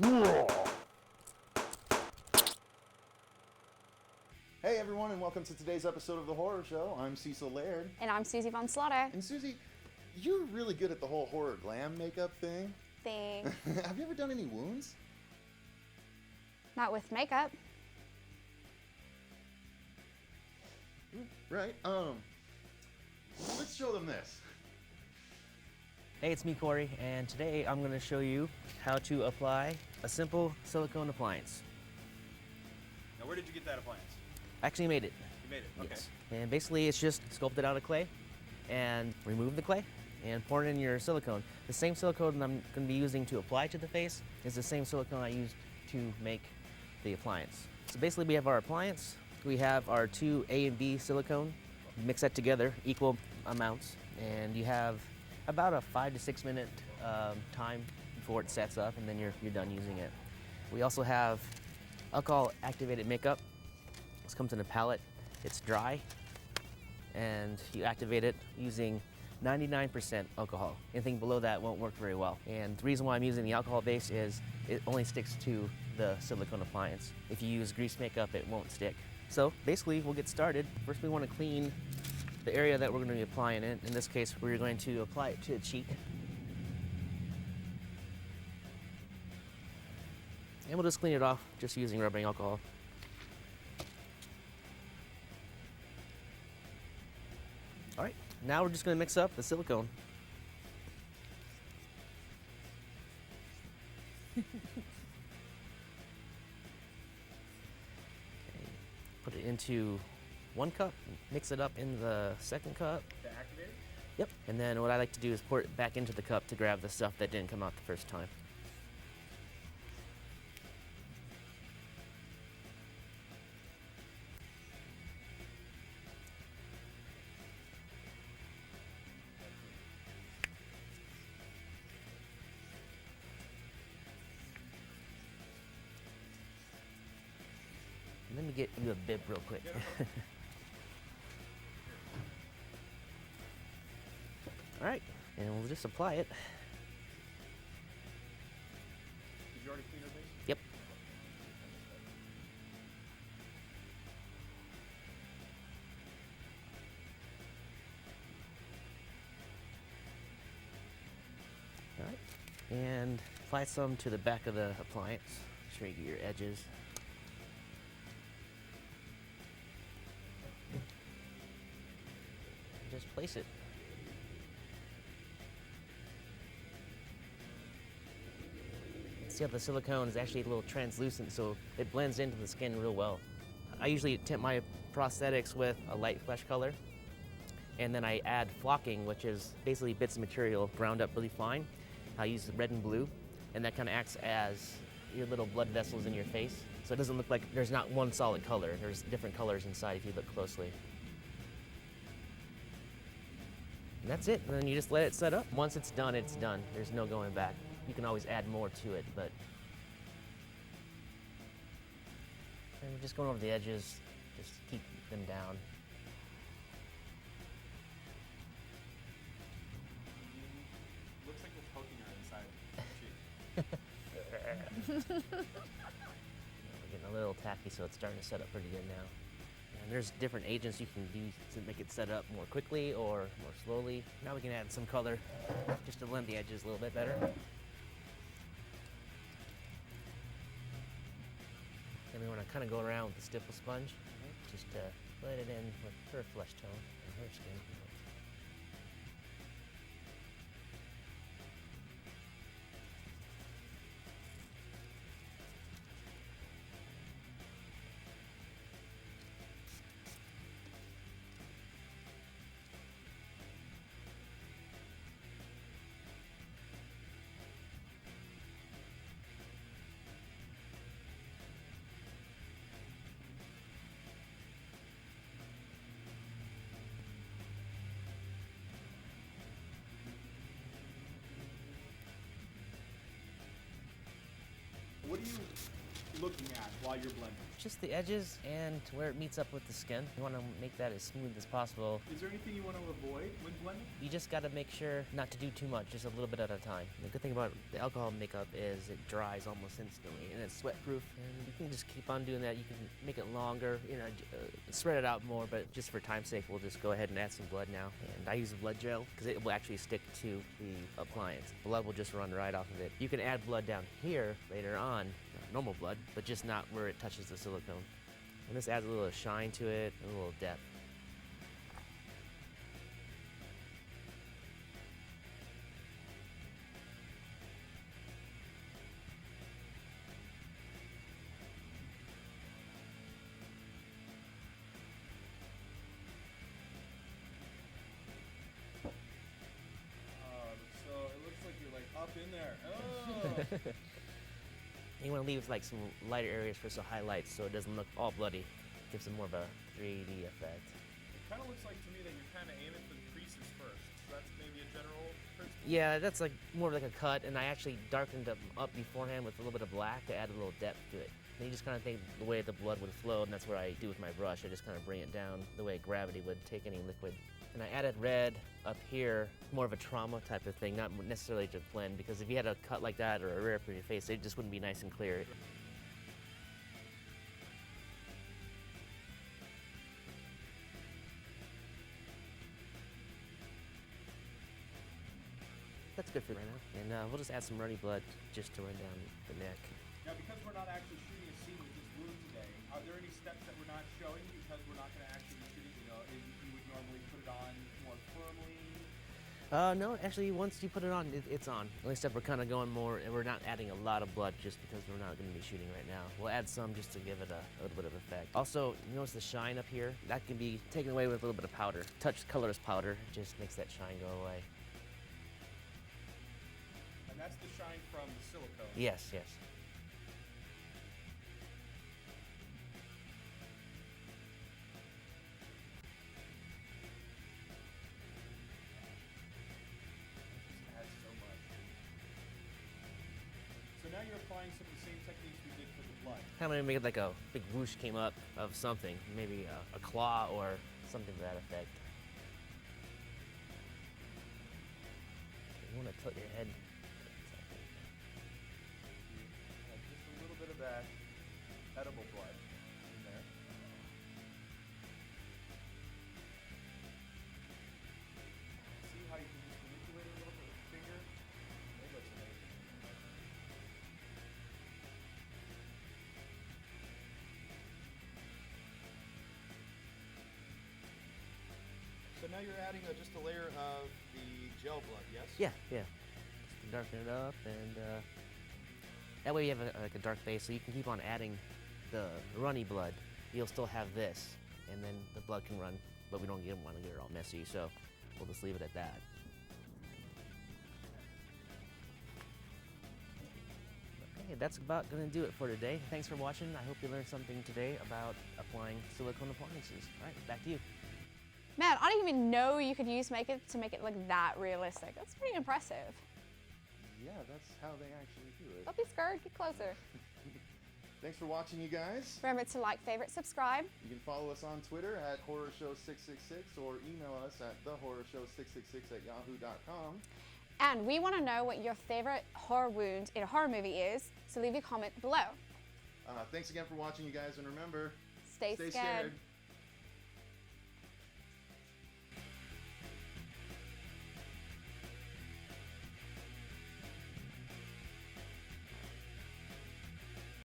Hey everyone, and welcome to today's episode of The Horror Show. I'm Cecil Laird. And I'm Susie von Slaughter. And Susie, you're really good at the whole horror glam makeup thing. Thanks. Have you ever done any wounds? Not with makeup. Right, let's show them this. Hey, it's me, Cory, and today I'm going to show you how to apply a simple silicone appliance. Now, where did you get that appliance? I actually made it. You made it, okay. Yes. And basically it's just sculpted out of clay and remove the clay and pour it in your silicone. The same silicone I'm going to be using to apply to the face is the same silicone I used to make the appliance. So basically we have our appliance, we have our two A and B silicone, mix that together, equal amounts, and you have about a 5 to 6 minute time before it sets up, and then you're done using it. We also have alcohol activated makeup. This comes in a palette. It's dry, and you activate it using 99% alcohol. Anything below that won't work very well. And the reason why I'm using the alcohol base is it only sticks to the silicone appliance. If you use grease makeup, it won't stick. So basically, we'll get started. First, we want to clean the area that we're going to be applying it. In this case, we're going to apply it to the cheek. And we'll just clean it off just using rubbing alcohol. All right, now we're just going to mix up the silicone. Okay. Put it into one cup, mix it up in the second cup. To activate it? Yep. And then what I like to do is pour it back into the cup to grab the stuff that didn't come out the first time. Let me get you a bib real quick. All right, and we'll just apply it. Did you already clean your face? Yep. All right, and apply some to the back of the appliance. Make sure you get your edges. Just place it. See how the silicone is actually a little translucent, so it blends into the skin real well. I usually tint my prosthetics with a light flesh color, and then I add flocking, which is basically bits of material ground up really fine. I use red and blue, and that kind of acts as your little blood vessels in your face, so it doesn't look like there's not one solid color. There's different colors inside if you look closely. And that's it, and then you just let it set up. Once it's done, it's done. There's no going back. You can always add more to it, but... And we're just going over the edges, just keep them down. Looks like you're poking her inside the cheek. We're getting a little tacky, so it's starting to set up pretty good now. And there's different agents you can use to make it set up more quickly or more slowly. Now we can add some color just to blend the edges a little bit better. Then we want to kind of go around with the stipple sponge, just to blend it in with her flesh tone and her skin. looking at while you're blending? Just the edges and where it meets up with the skin. You want to make that as smooth as possible. Is there anything you want to avoid when blending? You just got to make sure not to do too much, just a little bit at a time. The good thing about the alcohol makeup is it dries almost instantly, and it's sweat-proof. And you can just keep on doing that. You can make it longer, spread it out more. But just for time's sake, we'll just go ahead and add some blood now. And I use blood gel because it will actually stick to the appliance. Blood will just run right off of it. You can add blood down here later on, normal blood, but just not where it touches the silicone. And this adds a little shine to it, and a little depth. So it looks like you're like up in there. Oh. You want to leave like some lighter areas for some highlights so it doesn't look all bloody. Gives it more of a 3D effect. It kind of looks like to me that you're kind of aiming for the creases first. So that's maybe a general principle. Yeah, that's like more like a cut, and I actually darkened them up beforehand with a little bit of black to add a little depth to it. And you just kind of think the way the blood would flow, and that's what I do with my brush. I just kind of bring it down the way gravity would take any liquid. And I added red up here, more of a trauma type of thing, not necessarily to blend, because if you had a cut like that or a rip in your face, it just wouldn't be nice and clear. That's good for right now. And we'll just add some runny blood just to run down the neck. Now, because we're not actually shooting a scene with this wound today, are there any steps that we're not showing because we're not going to actually be shooting? You would normally put it on more firmly. No, actually, once you put it on, it's on. The only step we're kind of going more, and we're not adding a lot of blood just because we're not going to be shooting right now. We'll add some just to give it a little bit of effect. Also, you notice the shine up here? That can be taken away with a little bit of powder. Touch colorless powder just makes that shine go away. And that's the shine from the silicone. Yes, yes. Adds so much. So now you're applying some of the same techniques we did for the blood. Kind of make it like a big whoosh came up of something, maybe a claw or something to that effect. You want to tilt your head. Just a little bit of that edible blood in there. See how you can just manipulate it a little bit with your finger? I think that's amazing. So now you're adding just a layer of the gel blood, yes? Yeah, yeah. Just darken it up, and that way you have like a dark base, so you can keep on adding the runny blood. You'll still have this, and then the blood can run, but we don't want to get it all messy, so we'll just leave it at that. Okay, that's about going to do it for today. Thanks for watching. I hope you learned something today about applying silicone appliances. All right, back to you. Man, I didn't even know you could use makeup to make it look that realistic. That's pretty impressive. Yeah, that's how they actually do it. Don't be scared, get closer. Thanks for watching, you guys. Remember to like, favorite, subscribe. You can follow us on Twitter at HorrorShow666 or email us at thehorrorshow666@yahoo.com. And we want to know what your favorite horror wound in a horror movie is, so leave a comment below. Thanks again for watching, you guys, and remember, Stay scared.